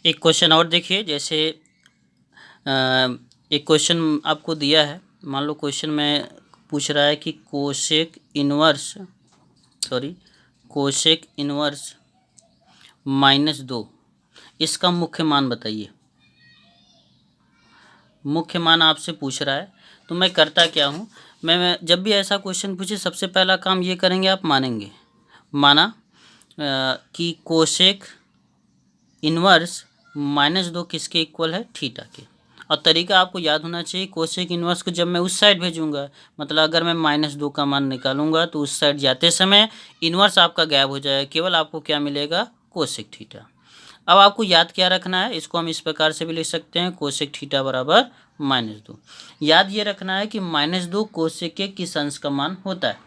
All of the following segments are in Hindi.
एक क्वेश्चन और देखिए, जैसे एक क्वेश्चन आपको दिया है। मान लो क्वेश्चन में पूछ रहा है कि कोसेक इनवर्स -2 इसका मुख्य मान बताइए। मुख्य मान आपसे पूछ रहा है, तो मैं करता क्या हूँ, मैं जब भी ऐसा क्वेश्चन पूछे सबसे पहला काम ये करेंगे, आप माना कि कोसेक इनवर्स -2 किसके इक्वल है, थीटा के। और तरीका आपको याद होना चाहिए, कोसेक इनवर्स को जब मैं उस साइड भेजूंगा, मतलब अगर मैं -2 का मान निकालूंगा तो उस साइड जाते समय इनवर्स आपका गायब हो जाएगा, केवल आपको क्या मिलेगा, कोसेक थीटा। अब आपको याद क्या रखना है, इसको हम इस प्रकार से भी लिख सकते हैं, कोसेक थीटा बराबर -2। याद ये रखना है कि -2 कोसेक के किस अंश का मान होता है।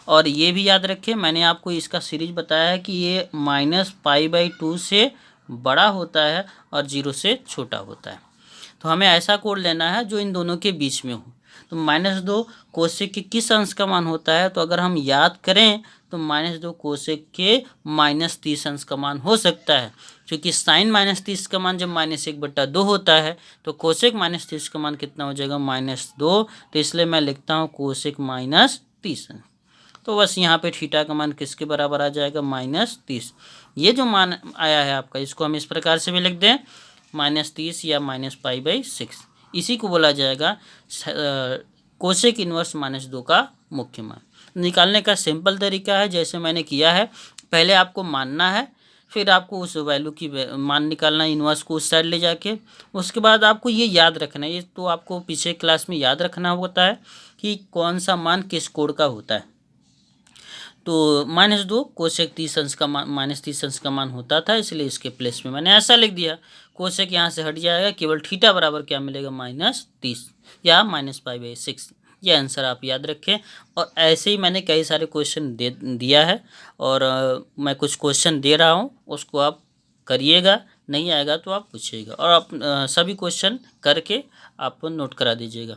और ये भी याद रखें, मैंने आपको इसका सीरीज बताया है कि ये -π/2 से बड़ा होता है और 0 से छोटा होता है। तो हमें ऐसा कोड लेना है जो इन दोनों के बीच में हो। तो -2 कोसेक के किस अंश का मान होता है, तो अगर हम याद करें तो -2 कोसेक के -30 अंश का मान हो सकता है, क्योंकि साइन -30 का मान जब -1/2 होता है तो कोसेक -30 का मान कितना हो जाएगा, -2। तो इसलिए मैं लिखता हूँ कोसेक -30। तो बस यहाँ पे थीटा का मान किसके बराबर आ जाएगा, -30। ये जो मान आया है आपका, इसको हम इस प्रकार से भी लिख दें, -30 या -π/6। इसी को बोला जाएगा कोसेक इनवर्स -2 का मुख्य मान। निकालने का सिंपल तरीका है, जैसे मैंने किया है, पहले आपको मानना है, फिर आपको उस वैल्यू की मान निकालना है, इनवर्स को उस साइड ले जाके। उसके बाद आपको ये याद रखना है, ये तो आपको पीछे क्लास में याद रखना होता है कि कौन सा मान किस कोड का होता है। तो -2 कोसेक 30 अंश का मान -30 अंश का मान होता था, इसलिए इसके प्लेस में मैंने ऐसा लिख दिया। कोसेक यहाँ से हट जाएगा, केवल थीटा बराबर क्या मिलेगा, -30 या -π/6। ये आंसर आप याद रखें। और ऐसे ही मैंने कई सारे क्वेश्चन दिया है, और मैं कुछ क्वेश्चन दे रहा हूँ, उसको आप करिएगा, नहीं आएगा तो आप पूछिएगा, और आप सभी क्वेश्चन करके आप नोट करा दीजिएगा।